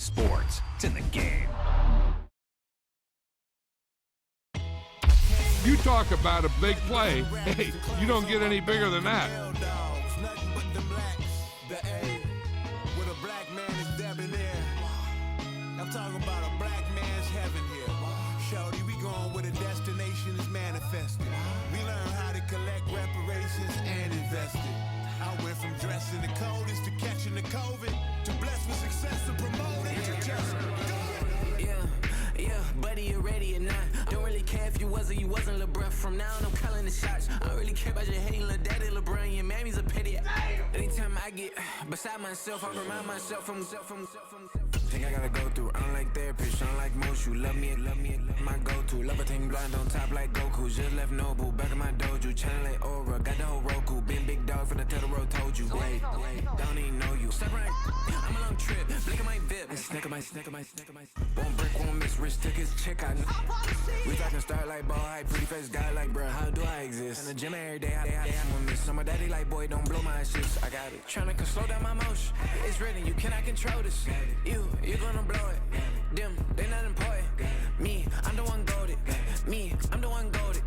sports. It's in the game. You talk about a big play. Hey, you don't get any bigger than that. I'm talking about a black man's heaven here. Shorty, we going where the destination is manifested. We learn how to collect reparations and invest it. I went from dressing the coldest to catching the COVID to blessed with success to promote it. Just Yeah, buddy, you ready or not? Don't really care if you was or you wasn't LeBron. From now on, I'm calling the shots. I don't really care about your hating little daddy, LeBron. Your mammy's a pity. Anytime I get beside myself, I remind myself from think I gotta go through. I don't like therapists, I don't like most. You love me, my go-to. Love a thing blind on top like Goku. Just left Noble, back in my dojo. Channel like Aura, got the whole Roku. Been big dog from the Tether Road, told you. Wait, don't even know you. Step right, I'm a long trip. Blink of my VIP. Snicker my. Won't break, won't miss. Rich took his check, I know. We talking start like ball hype. Pretty face guy like, bruh, how do I exist? In the gym every day, I'm a miss. So my daddy like, boy, don't blow my shit. I got it. Tryna slow down my motion. It's written, you cannot control this. You gonna blow it. Them, they not important. Me, I'm the one goated. Me, I'm the one goated.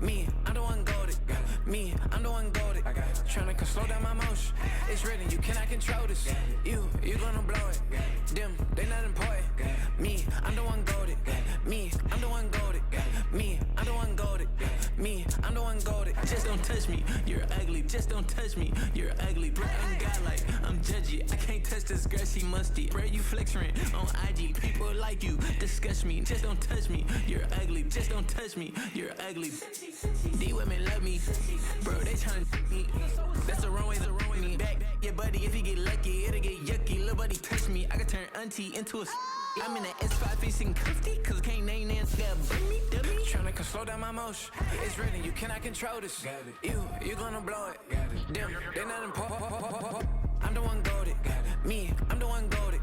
Me, I'm the one goated. Me, I'm the one goated. Tryna slow down my motion. It's written, you cannot control this. You gonna blow it. Them, they not important. Me, I'm the one goated. Me, I'm the one goated. Me, I'm the one goated. Me, I'm the one goated. Just don't touch me, you're ugly. Just don't touch me, you're ugly. Bro, I'm godlike, I'm judgy. I can't touch this girl, she musty. Bro, you flexing on IG. People like you disgust me. Just don't touch me, you're ugly. Just don't touch me, you're ugly. These women love me, bro. They tryna me. That's the wrong way, me. Back, yeah, buddy. If you get lucky, it'll get yucky. Little buddy touch me, I can turn auntie into a. I'm in that S5 facing comfy, cause I can't name names. Bring me, dummy. Tryna slow down my motion. It's written, you cannot control this. You gonna blow it. Them, they not important. I'm the one goated. Me, I'm the one goated.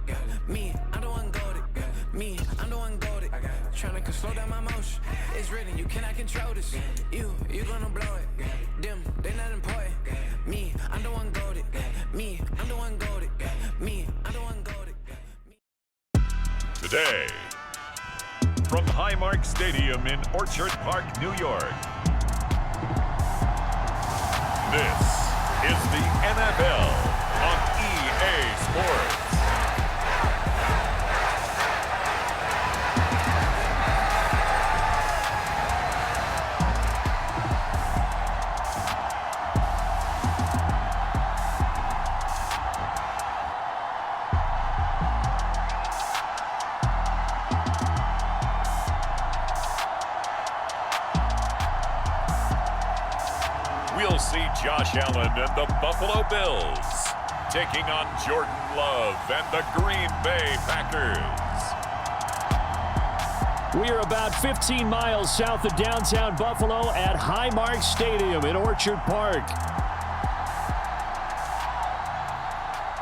Me, I'm the one goated. Me, I'm the one goated. Tryna slow down my motion. It's written, you cannot control this. You gonna blow it. Them, they not important. Me, I'm the one goated. Me, I'm the one goated. Me, I'm the one goated. Today, from Highmark Stadium in Orchard Park, New York, this is the NFL on EA Sports. We'll see Josh Allen and the Buffalo Bills taking on Jordan Love and the Green Bay Packers. We are about 15 miles south of downtown Buffalo at Highmark Stadium in Orchard Park.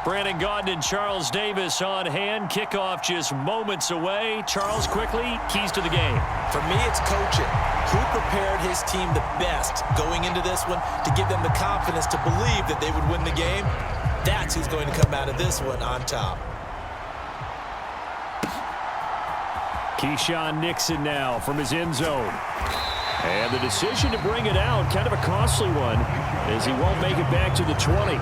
Brandon Gaudin and Charles Davis on hand. Kickoff just moments away. Charles, quickly, keys to the game. For me, it's coaching. Who prepared his team the best going into this one to give them the confidence to believe that they would win the game? That's who's going to come out of this one on top. Keyshawn Nixon now from his end zone. And the decision to bring it out, kind of a costly one, as he won't make it back to the 20.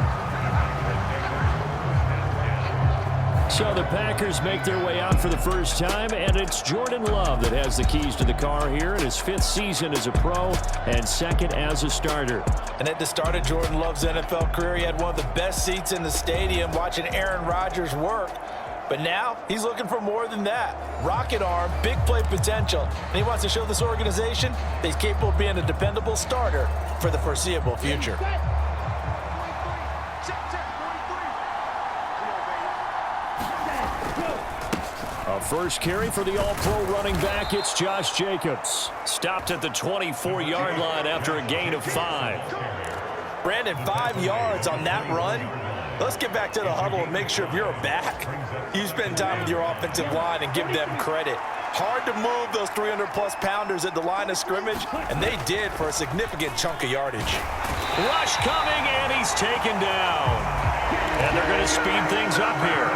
So the Packers make their way out for the first time, and it's Jordan Love that has the keys to the car here in his 5th season as a pro and 2nd as a starter. And at the start of Jordan Love's NFL career, he had one of the best seats in the stadium watching Aaron Rodgers work. But now he's looking for more than that. Rocket arm, big play potential, and he wants to show this organization that he's capable of being a dependable starter for the foreseeable future. A first carry for the all-pro running back. It's Josh Jacobs. Stopped at the 24-yard line after a gain of 5. Brandon, 5 yards on that run. Let's get back to the huddle and make sure if you're a back, you spend time with your offensive line and give them credit. Hard to move those 300-plus pounders at the line of scrimmage, and they did for a significant chunk of yardage. Rush coming, and he's taken down. And they're going to speed things up here.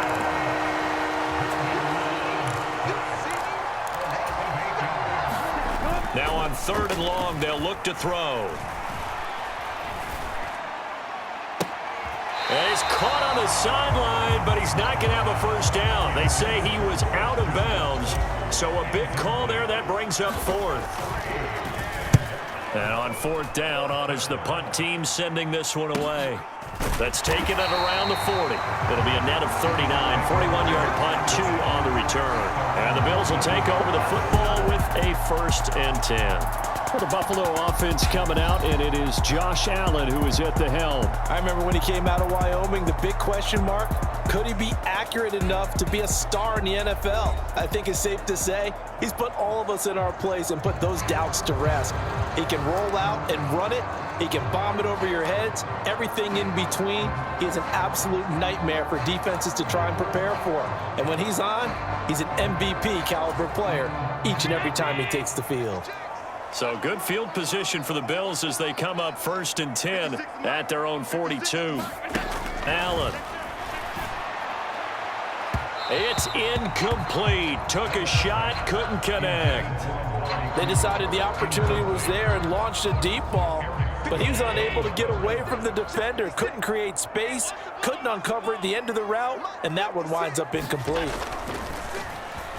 3rd and long. They'll look to throw. And he's caught on the sideline, but he's not going to have a first down. They say he was out of bounds, so a big call there. That brings up 4th. And on 4th down, on is the punt team sending this one away. That's taken at around the 40. It'll be a net of 39. 41-yard punt, 2 on the return. And the Bills will take over the football with a 1st and 10. For the Buffalo offense coming out, and it is Josh Allen who is at the helm. I remember when he came out of Wyoming, the big question mark, could he be accurate enough to be a star in the NFL? I think it's safe to say he's put all of us in our place and put those doubts to rest. He can roll out and run it. He can bomb it over your heads. Everything in between. He is an absolute nightmare for defenses to try and prepare for. And when he's on, he's an MVP caliber player each and every time he takes the field. So good field position for the Bills as they come up 1st and 10 at their own 42. Allen. It's incomplete. Took a shot, couldn't connect. They decided the opportunity was there and launched a deep ball, but he was unable to get away from the defender. Couldn't create space, couldn't uncover at the end of the route, and that one winds up incomplete.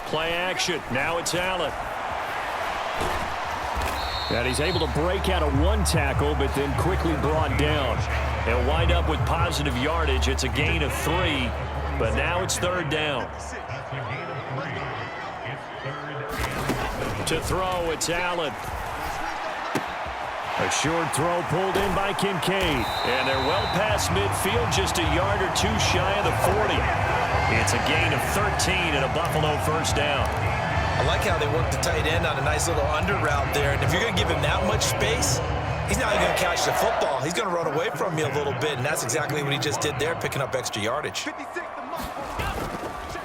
Play action. Now it's Allen. And he's able to break out of 1 tackle, but then quickly brought down. He'll wind up with positive yardage. It's a gain of 3, but now it's 3rd down. To throw, it's Allen. A short throw pulled in by Kincaid. And they're well past midfield, just a yard or 2 shy of the 40. It's a gain of 13 and a Buffalo 1st down. I like how they work the tight end on a nice little under route there. And if you're going to give him that much space, he's not even going to catch the football. He's going to run away from you a little bit, and that's exactly what he just did there, picking up extra yardage.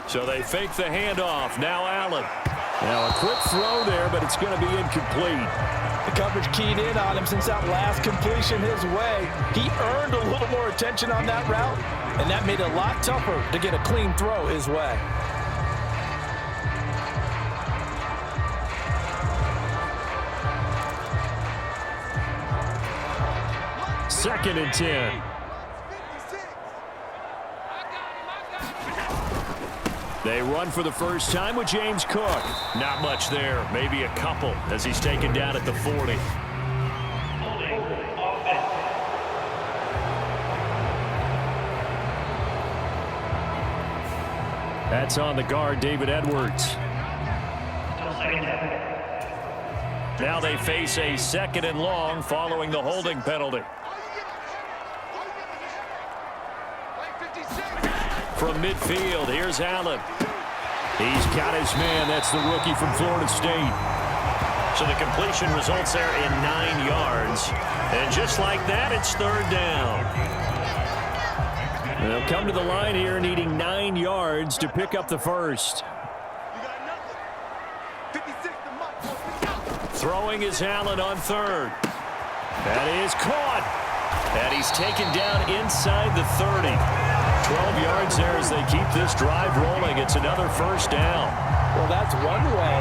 So they fake the handoff. Now Allen. Now a quick throw there, but it's going to be incomplete. The coverage keyed in on him since that last completion his way. He earned a little more attention on that route, and that made it a lot tougher to get a clean throw his way. 2nd and 10. They run for the first time with James Cook. Not much there, maybe a couple as he's taken down at the 40. That's on the guard, David Edwards. Now they face a 2nd and long following the holding penalty. From midfield, here's Allen. He's got his man. That's the rookie from Florida State. So the completion results there in 9 yards. And just like that, it's 3rd down. They'll come to the line here needing 9 yards to pick up the first. Throwing is Allen on 3rd. That is caught. And he's taken down inside the 30. 12 yards there as they keep this drive rolling. It's another 1st down. Well, that's one way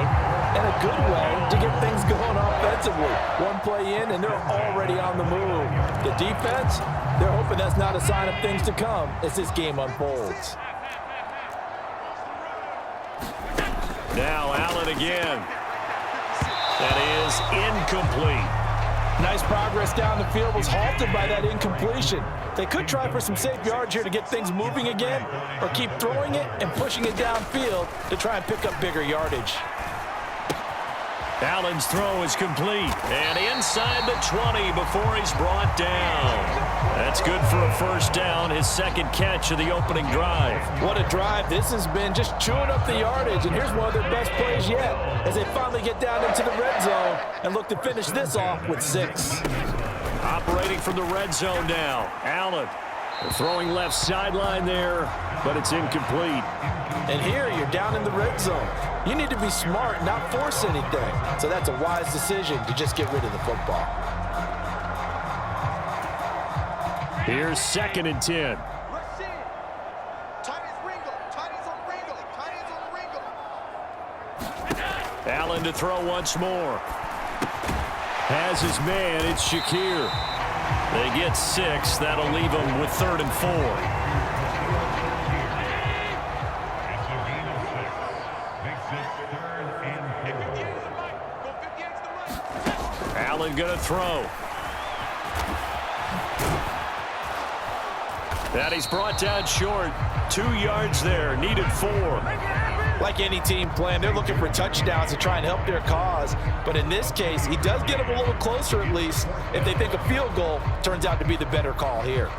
and a good way to get things going offensively. One play in, and they're already on the move. The defense, they're hoping that's not a sign of things to come as this game unfolds. Now Allen again. That is incomplete. Nice progress down the field was halted by that incompletion. They could try for some safe yards here to get things moving again, or keep throwing it and pushing it downfield to try and pick up bigger yardage. Allen's throw is complete, and inside the 20 before he's brought down. That's good for a 1st down, his 2nd catch of the opening drive. What a drive this has been, just chewing up the yardage, and here's one of their best plays yet as they finally get down into the red zone and look to finish this off with 6. Operating from the red zone now, Allen. Throwing left sideline there, but it's incomplete. And here you're down in the red zone. You need to be smart, not force anything. So that's a wise decision to just get rid of the football. Here's 2nd and 10. Allen to throw once more. has his man. It's Shakir. They get 6. That'll leave them with 3rd and 4. Allen going to throw. And he's brought down short. 2 yards there. Needed 4. Like any team playing, they're looking for touchdowns to try and help their cause. But in this case, he does get them a little closer at least if they think a field goal turns out to be the better call here.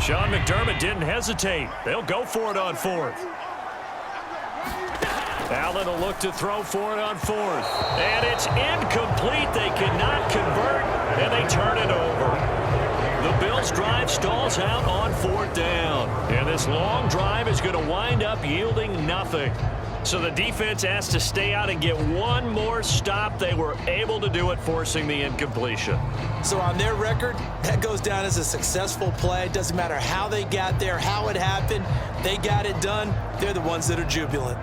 Sean McDermott didn't hesitate. They'll go for it on 4th. Allen will look to throw for it on 4th. And it's incomplete. They cannot convert, and they turn it over. The Bills' drive stalls out on 4th down. And this long drive is going to wind up yielding nothing. So the defense has to stay out and get one more stop. They were able to do it, forcing the incompletion. So on their record, that goes down as a successful play. It doesn't matter how they got there, how it happened. They got it done. They're the ones that are jubilant.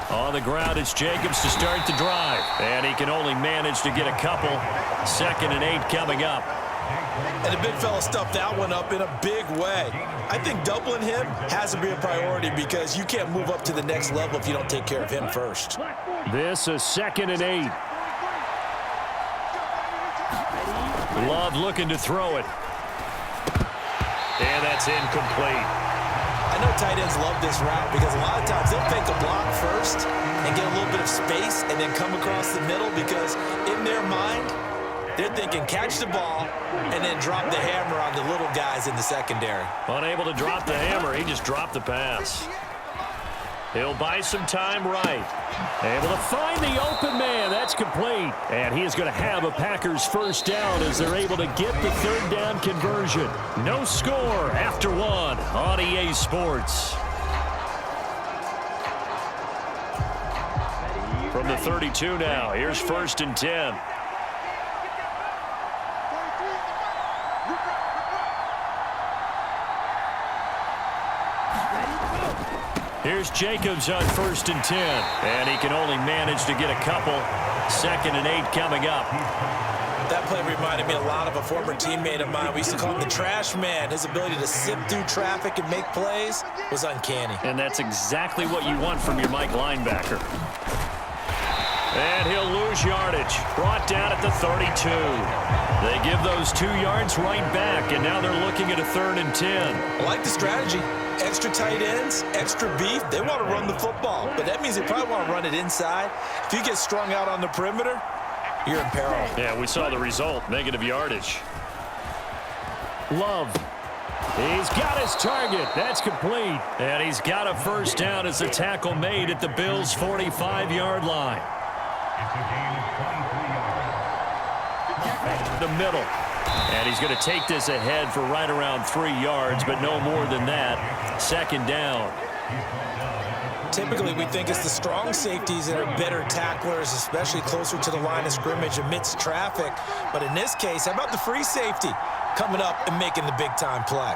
On the ground, it's Jacobs to start the drive. And he can only manage to get a couple. 2nd and 8 coming up. And the big fella stuffed that one up in a big way. I think doubling him has to be a priority because you can't move up to the next level if you don't take care of him first. This is 2nd and 8. Love looking to throw it. And that's incomplete. I know tight ends love this route because a lot of times they'll fake a block first and get a little bit of space and then come across the middle because in their mind, they're thinking catch the ball and then drop the hammer on the little guys in the secondary. Unable to drop the hammer, he just dropped the pass. He'll buy some time right. Able to find the open man. That's complete. And he is going to have a Packers first down as they're able to get the 3rd down conversion. No score after 1 on EA Sports. From the 32 now, here's 1st and 10. Here's Jacobs on 1st and 10. And he can only manage to get a couple. 2nd and 8 coming up. That play reminded me a lot of a former teammate of mine. We used to call him the trash man. His ability to sift through traffic and make plays was uncanny. And that's exactly what you want from your Mike linebacker. And he'll lose yardage. Brought down at the 32. They give those 2 yards right back, and now they're looking at a 3rd and 10. I like the strategy. Extra tight ends, extra beef. They want to run the football, but that means they probably want to run it inside. If you get strung out on the perimeter, you're in peril. Yeah, we saw the result. Negative yardage. Love. He's got his target. That's complete. And he's got a first down as the tackle made at the Bills' 45-yard line. The middle. And he's going to take this ahead for right around 3 yards, but no more than that. 2nd down. Typically, we think it's the strong safeties that are better tacklers, especially closer to the line of scrimmage amidst traffic. But in this case, how about the free safety coming up and making the big-time play?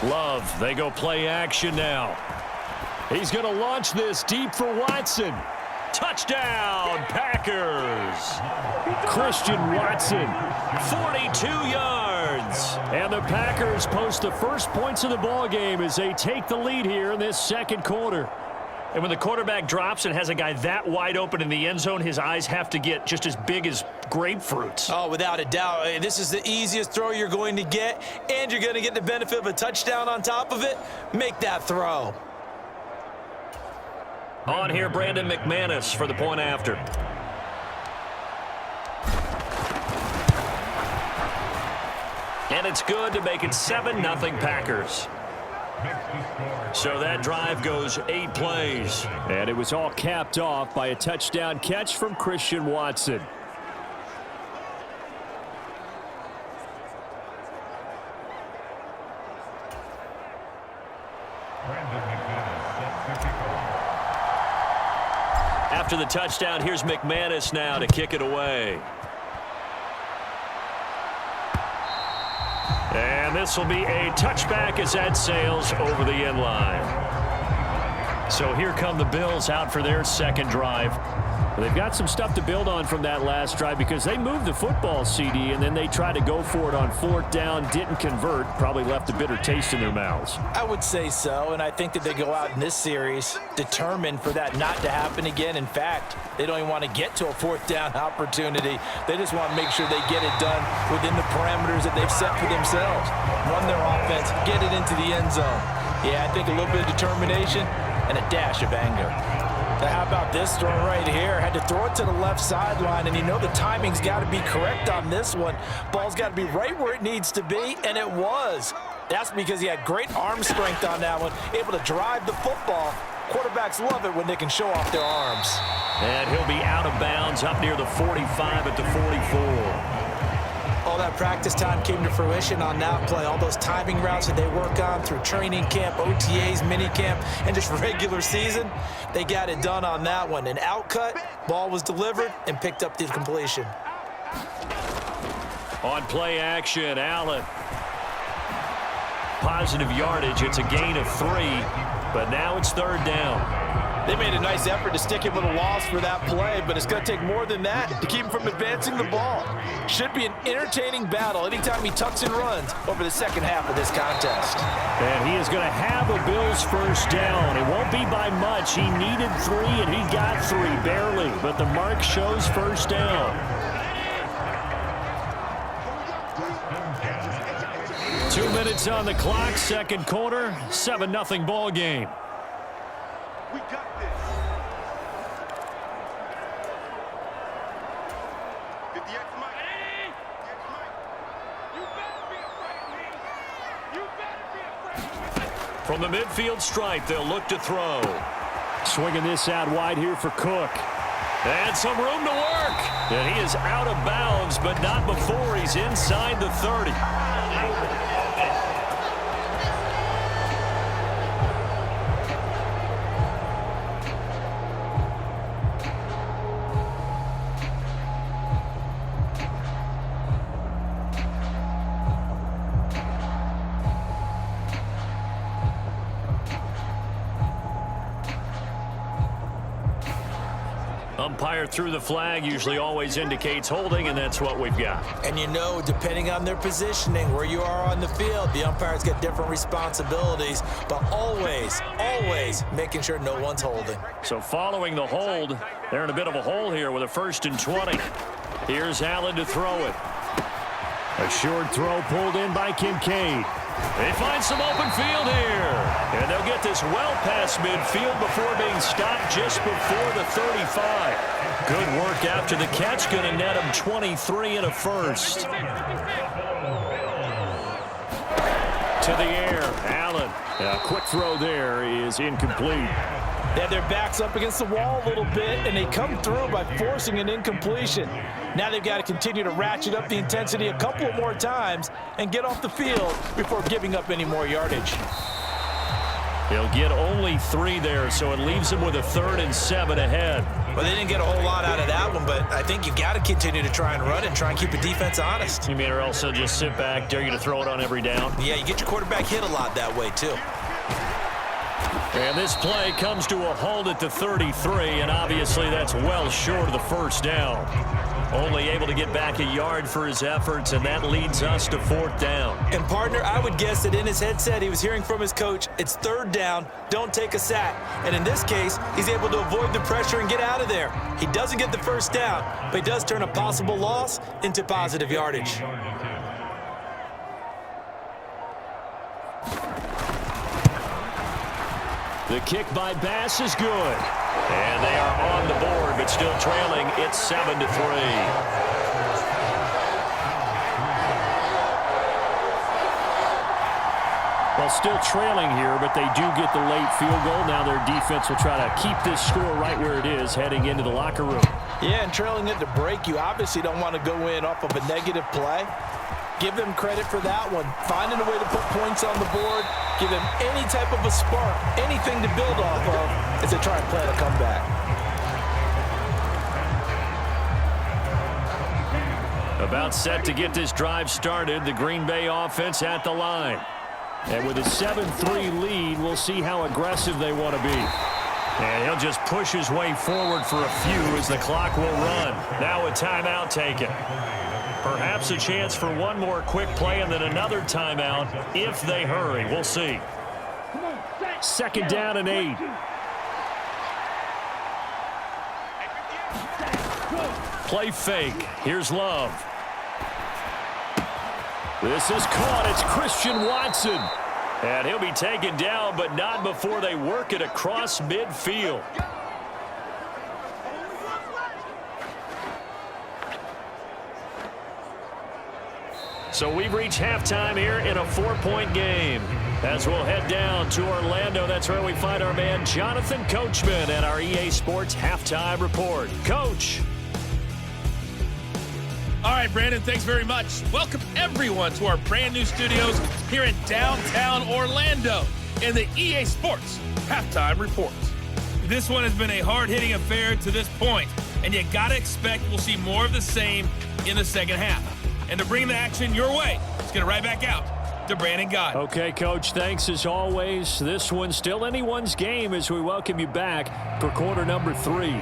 Love, they go play action now. He's going to launch this deep for Watson. Touchdown, Packers. Christian Watson, 42 yards. And the Packers post the first points of the ballgame as they take the lead here in this 2nd quarter. And when the quarterback drops and has a guy that wide open in the end zone, his eyes have to get just as big as grapefruits. Oh, without a doubt. This is the easiest throw you're going to get, and you're going to get the benefit of a touchdown on top of it. Make that throw. On here, Brandon McManus for the point after. And it's good to make it 7-0 Packers. So that drive goes 8 plays. And it was all capped off by a touchdown catch from Christian Watson. After the touchdown, here's McManus now to kick it away. And this will be a touchback as that sails over the end line. So here come the Bills out for their second drive. Well, they've got some stuff to build on from that last drive because they moved the football, CD, and then they tried to go for it on 4th down, didn't convert, probably left a bitter taste in their mouths. I would say so, and I think that they go out in this series determined for that not to happen again. In fact, they don't even want to get to a 4th down opportunity. They just want to make sure they get it done within the parameters that they've set for themselves. Run their offense, get it into the end zone. Yeah, I think a little bit of determination and a dash of anger. Now, how about this throw right here? Had to throw it to the left sideline, and you know the timing's got to be correct on this one. Ball's got to be right where it needs to be, and it was. That's because he had great arm strength on that one, able to drive the football. Quarterbacks love it when they can show off their arms. And he'll be out of bounds up near the 45 at the 44. All that practice time came to fruition on that play. All those timing routes that they work on through training camp, OTAs, minicamp, and just regular season, they got it done on that one. An outcut, ball was delivered, and picked up the completion. On play action, Allen. Positive yardage. It's a gain of 3, but now it's 3rd down. They made a nice effort to stick him with a loss for that play, but it's going to take more than that to keep him from advancing the ball. Should be an entertaining battle anytime he tucks and runs over the second half of this contest. And he is going to have a Bills 1st down. It won't be by much. He needed 3, and he got 3, barely. But the mark shows 1st down. 2 minutes on the clock, second quarter, 7-0 ball game. We got this. 50X Mike. You better be afraid of me. You better be afraid of me. From the midfield stripe, they'll look to throw. Swinging this out wide here for Cook. And some room to work. And he is out of bounds, but not before he's inside the 30. Umpire threw the flag, usually always indicates holding, and that's what we've got. And you know, depending on their positioning, where you are on the field, the umpires get different responsibilities, but always, always making sure no one's holding. So following the hold, they're in a bit of a hole here with a 1st and 20. Here's Allen to throw it. A short throw pulled in by Kincaid. They find some open field here. And they'll get this well past midfield before being stopped just before the 35. Good work after the catch. Going to net him 23 and a 1st. To the air, Allen. A quick throw there is incomplete. They had their backs up against the wall a little bit, and they come through by forcing an incompletion. Now they've got to continue to ratchet up the intensity a couple of more times and get off the field before giving up any more yardage. He'll get only 3 there, so it leaves him with a 3rd and 7 ahead. Well, they didn't get a whole lot out of that one, but I think you've got to continue to try and run and try and keep the defense honest. You mean or else they'll just sit back, dare you to throw it on every down? Yeah, you get your quarterback hit a lot that way, too. And this play comes to a halt at the 33, and obviously that's well short of the 1st down. Only able to get back a yard for his efforts, and that leads us to 4th down. And, partner, I would guess that in his headset he was hearing from his coach, it's 3rd down, don't take a sack. And in this case, he's able to avoid the pressure and get out of there. He doesn't get the 1st down, but he does turn a possible loss into positive yardage. The kick by Bass is good. And they are on the board, but still trailing. It's 7-3. Well, still trailing here, but they do get the late field goal. Now their defense will try to keep this score right where it is heading into the locker room. Yeah, and trailing it to break, you obviously don't want to go in off of a negative play. Give them credit for that one. Finding a way to put points on the board, give them any type of a spark, anything to build off of as they try and plan a comeback. About set to get this drive started, the Green Bay offense at the line. And with a 7-3 lead, we'll see how aggressive they want to be. And he'll just push his way forward for a few as the clock will run. Now a timeout taken. Perhaps a chance for one more quick play and then another timeout if they hurry. We'll see. 2nd down and 8. Play fake. Here's Love. This is caught. It's Christian Watson. And he'll be taken down, but not before they work it across midfield. So we've reached halftime here in a 4-point game. As we'll head down to Orlando, that's where we find our man Jonathan Coachman and our EA Sports Halftime Report. Coach. All right, Brandon, thanks very much. Welcome, everyone, to our brand new studios here in downtown Orlando in the EA Sports Halftime Report. This one has been a hard-hitting affair to this point, and you got to expect we'll see more of the same in the second half. And to bring the action your way, let's get it right back out to Brandon God. Okay, Coach, thanks as always. This one's still anyone's game as we welcome you back for quarter number 3.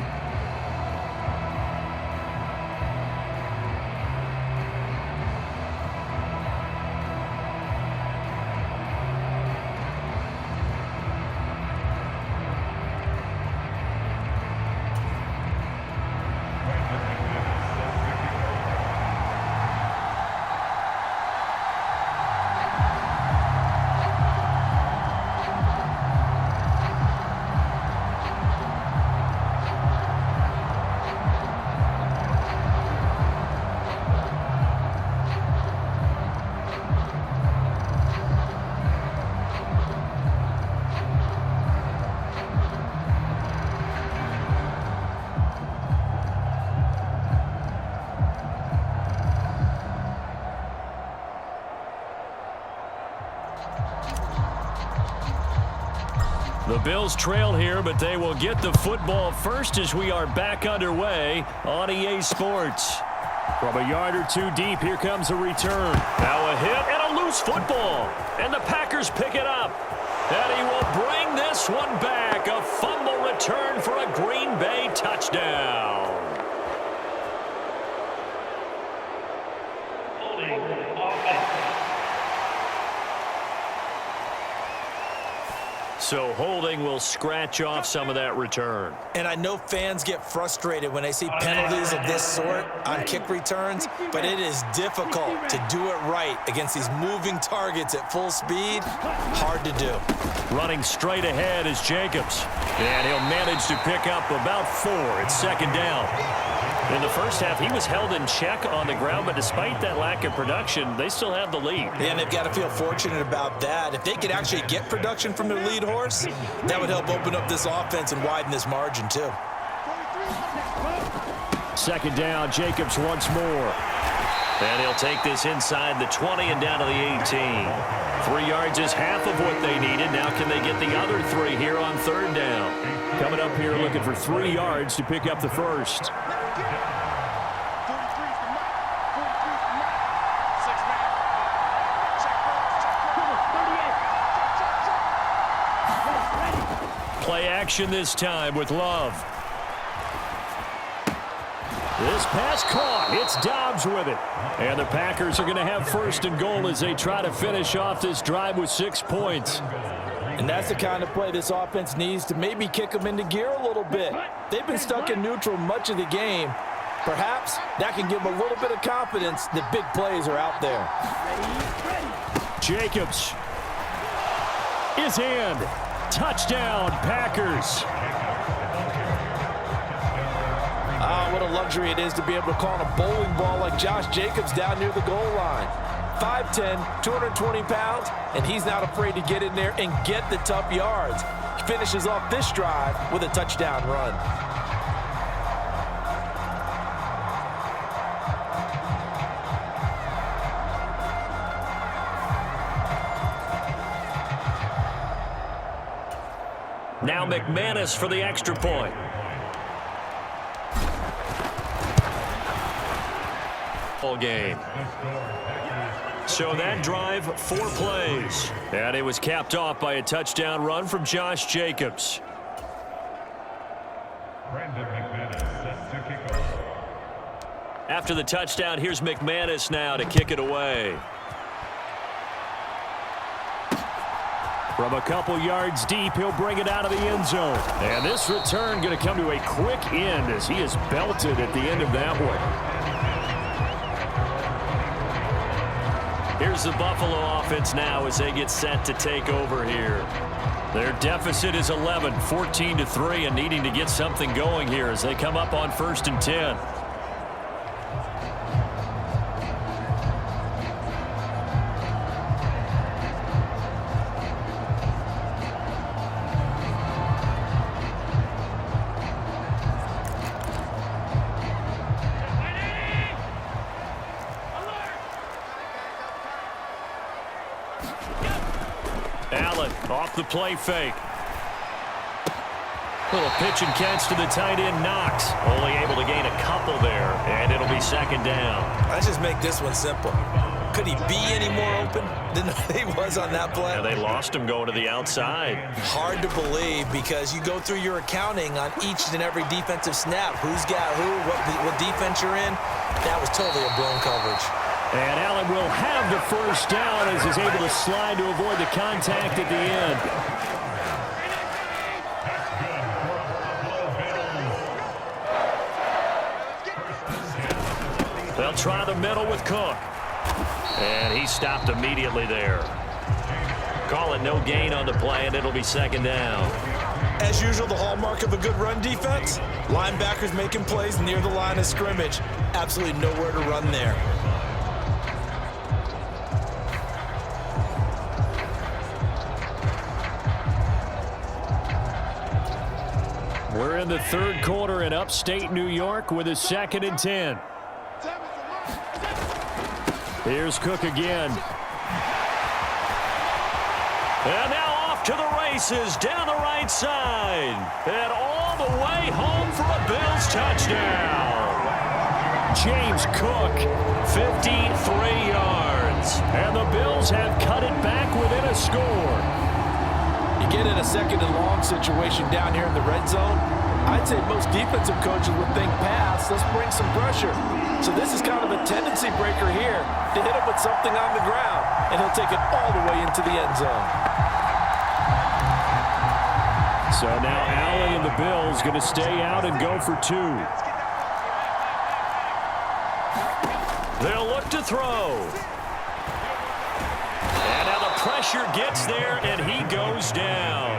The Bills trail here, but they will get the football first as we are back underway on EA Sports. From a yard or two deep, here comes a return. Now a hit and a loose football. And the Packers pick it up. And he will bring this one back. A fumble return for a Green Bay touchdown. So holding will scratch off some of that return. And I know fans get frustrated when they see penalties of this sort on kick returns, but it is difficult to do it right against these moving targets at full speed. Hard to do. Running straight ahead is Jacobs. And he'll manage to pick up about 4. It's 2nd down. In the first half, he was held in check on the ground, but despite that lack of production, they still have the lead. Yeah, and they've got to feel fortunate about that. If they could actually get production from their lead horse, that would help open up this offense and widen this margin, too. 2nd down, Jacobs once more. And he'll take this inside the 20 and down to the 18. 3 yards is half of what they needed. Now can they get the other 3 here on 3rd down? Coming up here looking for 3 yards to pick up the first. Play action this time with Love. This pass caught. It's Dobbs with it. And the Packers are going to have 1st and goal as they try to finish off this drive with 6 points. And that's the kind of play this offense needs to maybe kick them into gear a little bit. They've been stuck in neutral much of the game. Perhaps that can give them a little bit of confidence that big plays are out there. Jacobs is in. Touchdown, Packers. Ah, what a luxury it is to be able to call on a bowling ball like Josh Jacobs down near the goal line. 5'10", 220 pounds, and he's not afraid to get in there and get the tough yards. He finishes off this drive with a touchdown run. Now McManus for the extra point. All game. So that drive, 4 plays. And it was capped off by a touchdown run from Josh Jacobs. After the touchdown, here's McManus now to kick it away. From a couple yards deep, he'll bring it out of the end zone. And this return going to come to a quick end as he is belted at the end of that one. Here's the Buffalo offense now as they get set to take over here. Their deficit is 11, 14-3, and needing to get something going here as they come up on 1st and 10. Allen off the play fake. Little pitch and catch to the tight end, Knox. Only able to gain a couple there, and it'll be 2nd down. Let's just make this one simple. Could he be any more open than he was on that play? And they lost him going to the outside. Hard to believe because you go through your accounting on each and every defensive snap. Who's got who, what defense you're in. That was totally a blown coverage. And Allen will have the 1st down as he's able to slide to avoid the contact at the end. They'll try the middle with Cook. And he stopped immediately there. Call it no gain on the play, and it'll be 2nd down. As usual, the hallmark of a good run defense, linebackers making plays near the line of scrimmage. Absolutely nowhere to run there. We're in the 3rd quarter in upstate New York with a 2nd and 10. Here's Cook again. And now off to the races down the right side. And all the way home for a Bills touchdown. James Cook, 53 yards. And the Bills have cut it back within a score. You get in a 2nd and long situation down here in the red zone, I'd say most defensive coaches would think pass, let's bring some pressure. So this is kind of a tendency breaker here to hit him with something on the ground, and he'll take it all the way into the end zone. So now Allen and the Bills going to stay out and go for 2. They'll look to throw. And now the pressure gets there, and he goes down.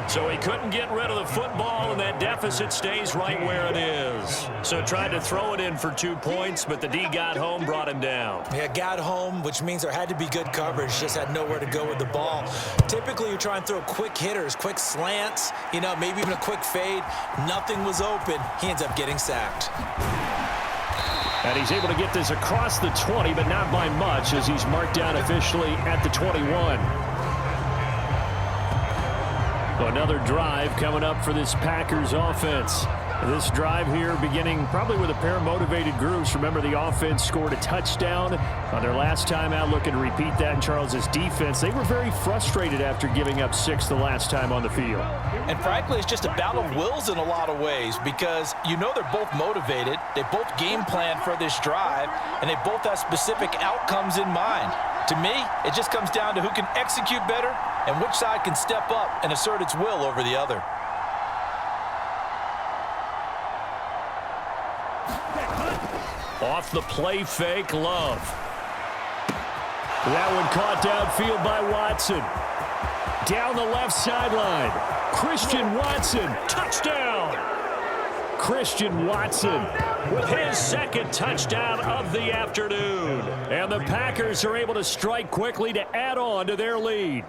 So he couldn't get rid of the football, and that deficit stays right where it is. So tried to throw it in for 2 points, but the D got home, brought him down. Yeah, got home, which means there had to be good coverage. Just had nowhere to go with the ball. Typically, you try and throw quick hitters, quick slants, maybe even a quick fade. Nothing was open. He ends up getting sacked. And he's able to get this across the 20, but not by much, as he's marked down officially at the 21. Another drive coming up for this Packers offense. This drive here beginning probably with a pair of motivated groups. Remember, the offense scored a touchdown on their last time out. Looking to repeat that in Charles's defense. They were very frustrated after giving up 6 the last time on the field. And frankly, it's just a battle of wills in a lot of ways because they're both motivated. They both game plan for this drive, and they both have specific outcomes in mind. To me, it just comes down to who can execute better and which side can step up and assert its will over the other. Off the play fake, Love. That one caught downfield by Watson. Down the left sideline. Christian Watson, touchdown. Christian Watson with his second touchdown of the afternoon. And the Packers are able to strike quickly to add on to their lead.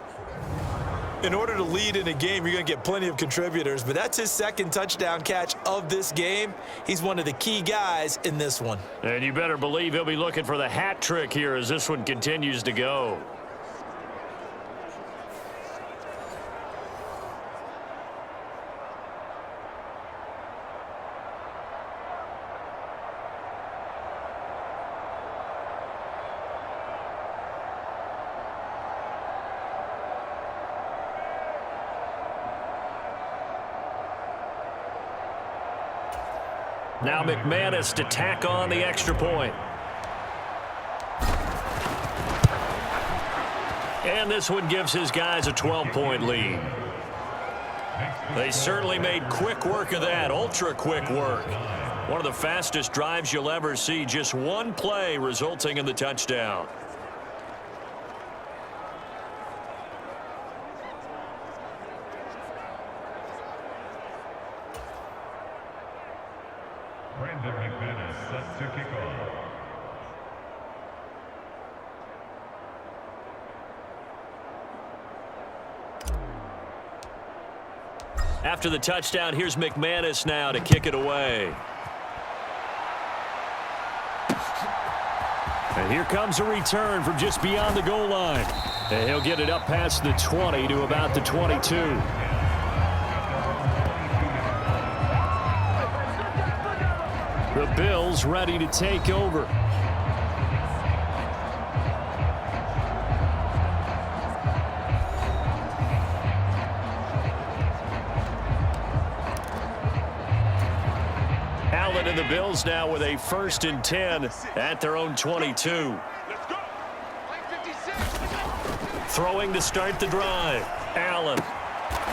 In order to lead in a game, you're going to get plenty of contributors, but that's his second touchdown catch of this game. He's one of the key guys in this one. And you better believe he'll be looking for the hat trick here as this one continues to go. Now McManus to tack on the extra point. And this one gives his guys a 12-point lead. They certainly made quick work of that, ultra-quick work. One of the fastest drives you'll ever see, just one play resulting in the touchdown. After the touchdown, here's McManus now to kick it away. And here comes a return from just beyond the goal line. And he'll get it up past the 20 to about the 22. The Bills ready to take over. And the Bills now with a 1st and 10 at their own 22. Throwing to start the drive. Allen.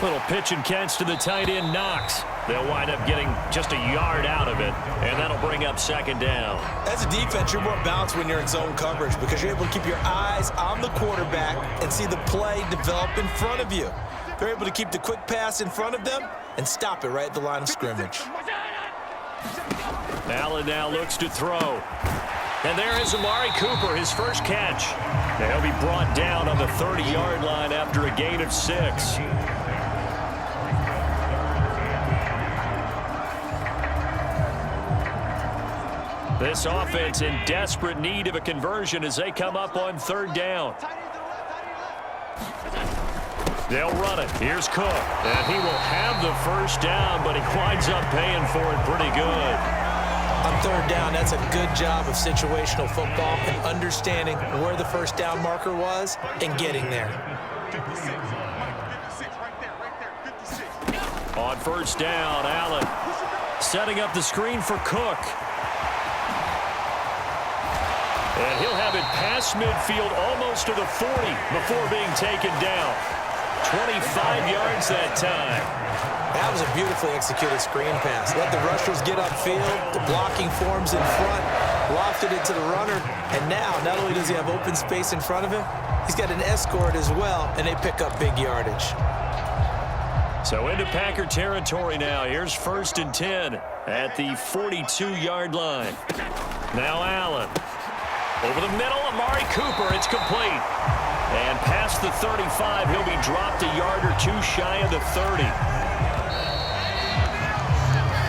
Little pitch and catch to the tight end, Knox. They'll wind up getting just a yard out of it, and that'll bring up 2nd down. As a defense, you're more balanced when you're in zone coverage because you're able to keep your eyes on the quarterback and see the play develop in front of you. They're able to keep the quick pass in front of them and stop it right at the line of scrimmage. Allen now looks to throw. And there is Amari Cooper, his first catch. And he'll be brought down on the 30-yard line after a gain of 6. This offense in desperate need of a conversion as they come up on 3rd down. They'll run it. Here's Cook. And he will have the 1st down, but he winds up paying for it pretty good. On 3rd down, that's a good job of situational football and understanding where the 1st down marker was and getting there. On 1st down, Allen setting up the screen for Cook. And he'll have it past midfield almost to the 40 before being taken down. 25 yards that time. That was a beautifully executed screen pass. Let the rushers get upfield. The blocking forms in front. Lofted it to the runner. And now, not only does he have open space in front of him, he's got an escort as well, and they pick up big yardage. So into Packer territory now. Here's 1st and 10 at the 42-yard line. Now Allen. Over the middle, Amari Cooper. It's complete. And past the 35, he'll be dropped a yard or 2 shy of the 30.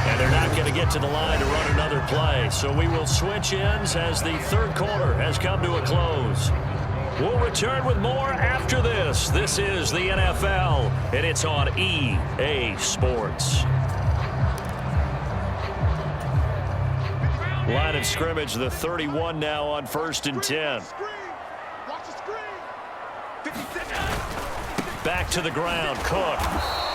And they're not going to get to the line to run another play. So we will switch ends as the 3rd quarter has come to a close. We'll return with more after this. This is the NFL, and it's on EA Sports. Line of scrimmage, the 31 now on 1st and 10. Back to the ground, Cook.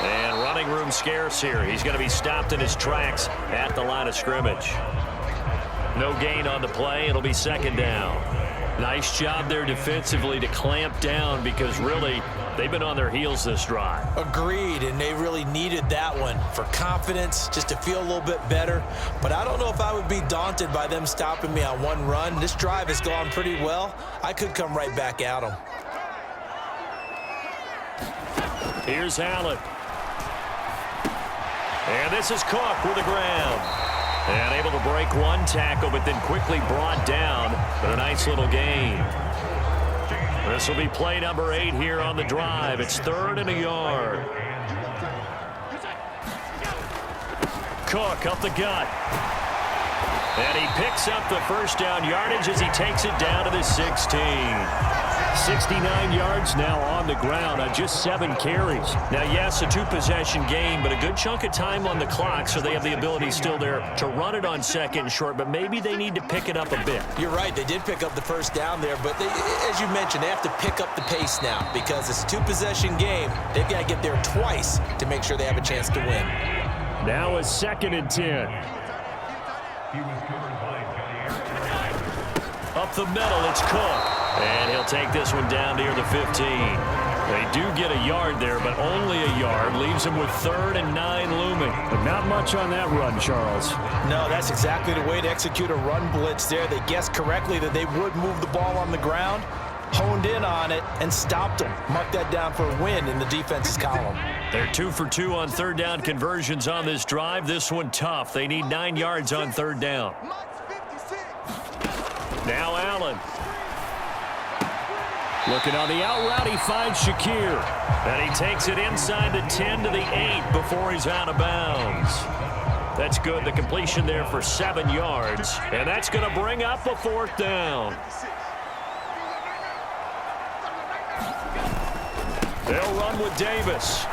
And running room scarce here. He's going to be stopped in his tracks at the line of scrimmage. No gain on the play. It'll be 2nd down. Nice job there defensively to clamp down because really they've been on their heels this drive. Agreed, and they really needed that one for confidence, just to feel a little bit better. But I don't know if I would be daunted by them stopping me on one run. This drive has gone pretty well. I could come right back at them. Here's Allen. And this is Cook with the ground. And able to break one tackle, but then quickly brought down. But a nice little gain. This will be play number 8 here on the drive. It's 3rd and a yard. Cook up the gut. And he picks up the first down yardage as he takes it down to the 16. 69 yards now on the ground on just 7 carries. Now, yes, a 2-possession game, but a good chunk of time on the clock, so they have the ability still there to run it on 2nd and short, but maybe they need to pick it up a bit. You're right. They did pick up the first down there, but as you mentioned, they have to pick up the pace now because it's a 2-possession game. They've got to get there twice to make sure they have a chance to win. Now a 2nd and 10. Up the middle, it's Cook. And he'll take this one down near the 15. They do get a yard there, but only a yard. Leaves him with 3rd and 9 looming. But not much on that run, Charles. No, that's exactly the way to execute a run blitz there. They guessed correctly that they would move the ball on the ground, honed in on it, and stopped them. Mark that down for a win in the defense's column. They're 2 for 2 on 3rd down conversions on this drive. This one tough. They need 9 yards on 3rd down. Now Allen. Looking on the out route, he finds Shakir. And he takes it inside the 10 to the 8 before he's out of bounds. That's good. The completion there for 7 yards. And that's going to bring up a 4th down. They'll run with Davis.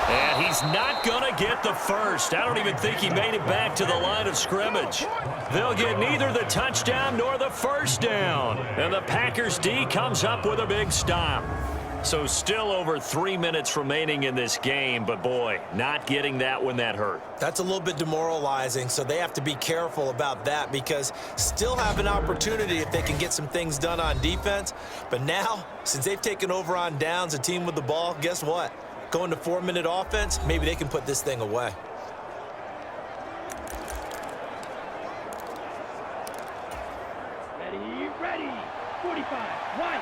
And he's not going to get the first. I don't even think he made it back to the line of scrimmage. They'll get neither the touchdown nor the first down. And the Packers D comes up with a big stop. So still over 3 minutes remaining in this game, but boy, not getting that when that hurt. That's a little bit demoralizing, so they have to be careful about that because still have an opportunity if they can get some things done on defense. But now, since they've taken over on downs, a team with the ball, guess what? Going to 4-minute offense, maybe they can put this thing away. Ready. 45, right.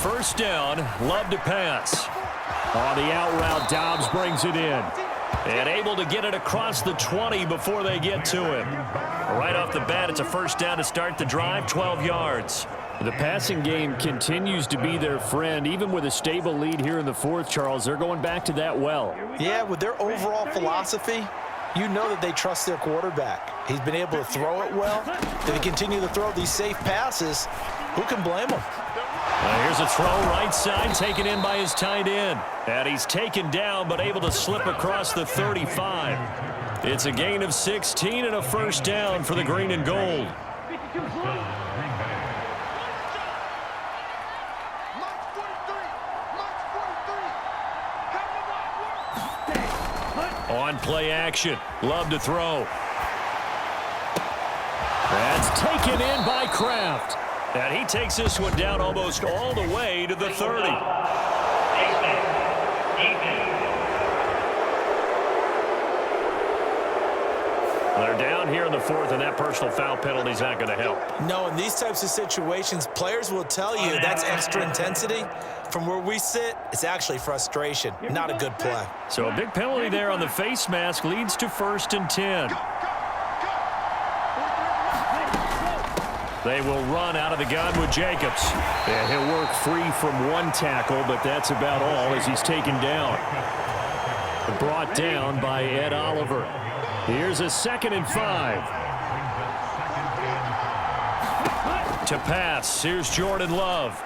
First down, Love to pass. On the out route, Dobbs brings it in. And able to get it across the 20 before they get to him. Right off the bat, it's a first down to start the drive, 12 yards. The passing game continues to be their friend. Even with a stable lead here in the 4th, Charles, they're going back to that well. Yeah, with their overall philosophy, you know that they trust their quarterback. He's been able to throw it well. They continue to throw these safe passes. Who can blame them? Here's a throw right side taken in by his tight end. And he's taken down but able to slip across the 35. It's a gain of 16 and a first down for the green and gold. On play action. Love to throw. That's taken in by Kraft. And he takes this one down almost all the way to the 30. They're down here in the 4th, and that personal foul penalty is not going to help. No, in these types of situations, players will tell you that's extra intensity. From where we sit, it's actually frustration, not a good play. So a big penalty there on the face mask leads to 1st and 10. They will run out of the gun with Jacobs. And he'll work free from one tackle, but that's about all as he's taken down. Brought down by Ed Oliver. Here's a 2nd and 5. To pass, here's Jordan Love.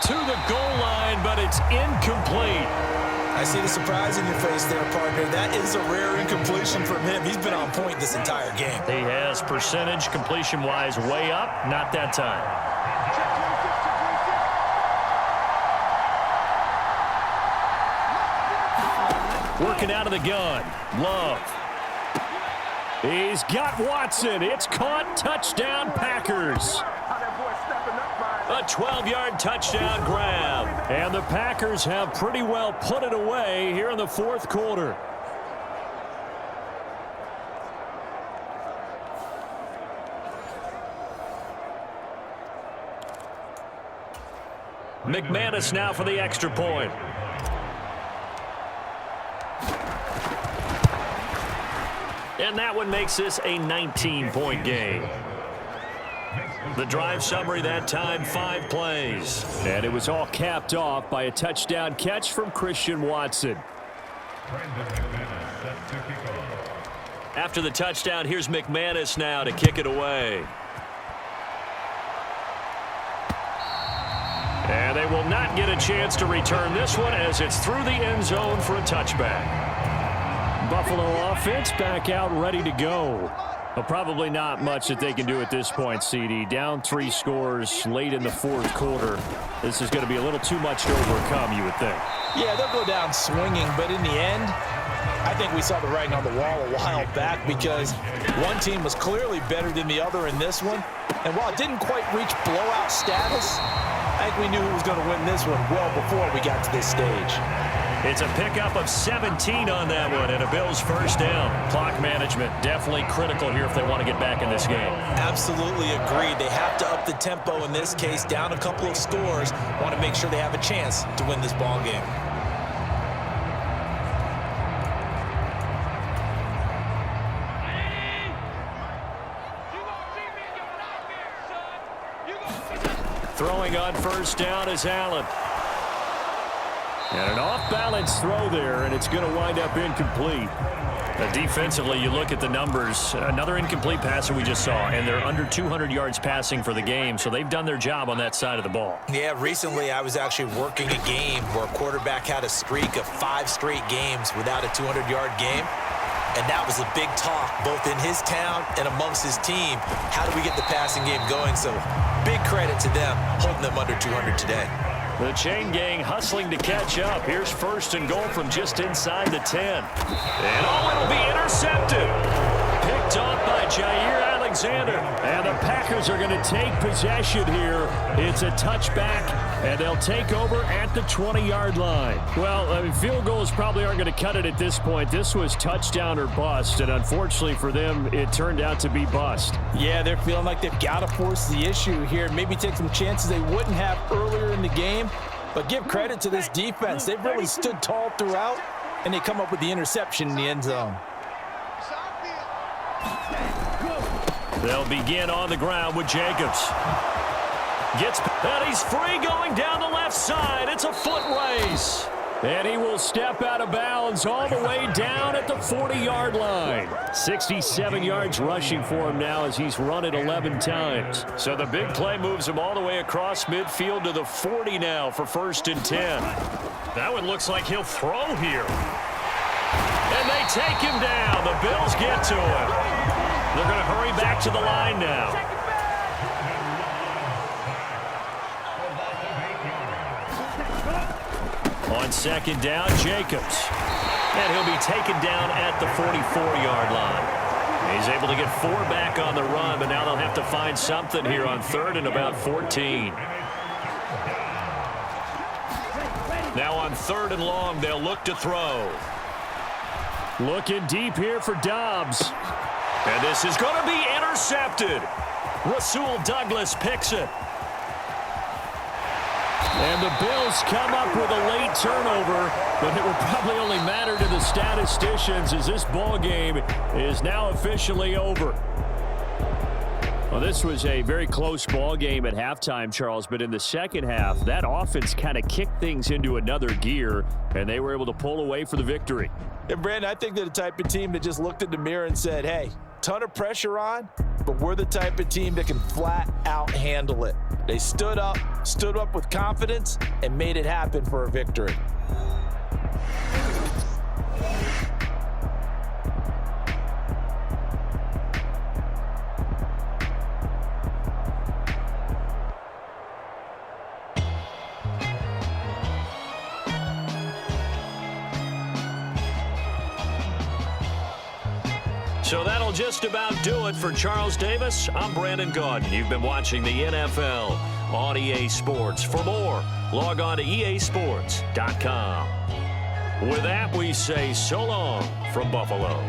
To the goal line, but it's incomplete. I see the surprise in your face there, partner. That is a rare incompletion from him. He's been on point this entire game. He has percentage completion-wise way up, not that time. Working out of the gun. Love. He's got Watson. It's caught. Touchdown, Packers. A 12-yard touchdown grab. And the Packers have pretty well put it away here in the 4th quarter. McManus now for the extra point. And that one makes this a 19-point game. The drive summary that time, 5 plays. And it was all capped off by a touchdown catch from Christian Watson. After the touchdown, here's McManus now to kick it away. And they will not get a chance to return this one as it's through the end zone for a touchback. Buffalo offense back out ready to go. Well, probably not much that they can do at this point, CD. Down 3 scores late in the 4th quarter. This is going to be a little too much to overcome, you would think. Yeah, they'll go down swinging, but in the end, I think we saw the writing on the wall a while back because one team was clearly better than the other in this one. And while it didn't quite reach blowout status, I think we knew who was going to win this one well before we got to this stage. It's a pickup of 17 on that one and a Bills first down. Clock management definitely critical here if they want to get back in this game. Absolutely agreed. They have to up the tempo in this case, down a couple of scores. Want to make sure they have a chance to win this ball game. Throwing on first down is Allen. And an off-balance throw there, and it's going to wind up incomplete. Defensively, you look at the numbers. Another incomplete pass that we just saw, and they're under 200 yards passing for the game, so they've done their job on that side of the ball. Yeah, recently I was actually working a game where a quarterback had a streak of 5 straight games without a 200-yard game. And that was a big talk, both in his town and amongst his team. How do we get the passing game going? So big credit to them, holding them under 200 today. The chain gang hustling to catch up. Here's first and goal from just inside the 10. And it'll be intercepted. Picked off by Jair Alexander. And the Packers are going to take possession here. It's a touchback, and they'll take over at the 20-yard line. Well, I mean, field goals probably aren't going to cut it at this point. This was touchdown or bust, and unfortunately for them, it turned out to be bust. Yeah, they're feeling like they've got to force the issue here. Maybe take some chances they wouldn't have earlier in the game. But give credit to this defense. They've really stood tall throughout, and they come up with the interception in the end zone. They'll begin on the ground with Jacobs. And he's free going down the left side. It's a foot race. And he will step out of bounds all the way down at the 40-yard line. 67 yards rushing for him now as he's run it 11 times. So the big play moves him all the way across midfield to the 40 now for first and 10. That one looks like he'll throw here. And they take him down. The Bills get to him. They're going to hurry back to the line now. On second down, Jacobs. And he'll be taken down at the 44-yard line. He's able to get 4 back on the run, but now they'll have to find something here on 3rd and about 14. Now on 3rd and long, they'll look to throw. Looking deep here for Dobbs. And this is going to be intercepted. Rasul Douglas picks it. And the Bills come up with a late turnover, but it will probably only matter to the statisticians as this ball game is now officially over. Well, this was a very close ball game at halftime, Charles, but in the second half, that offense kind of kicked things into another gear, and they were able to pull away for the victory. And Brandon, I think they're the type of team that just looked in the mirror and said, hey, ton of pressure on, but we're the type of team that can flat out handle it. They stood up with confidence, and made it happen for a victory. So that'll just about do it for Charles Davis. I'm Brandon Gaudin. You've been watching the NFL on EA Sports. For more, log on to easports.com. With that, we say so long from Buffalo.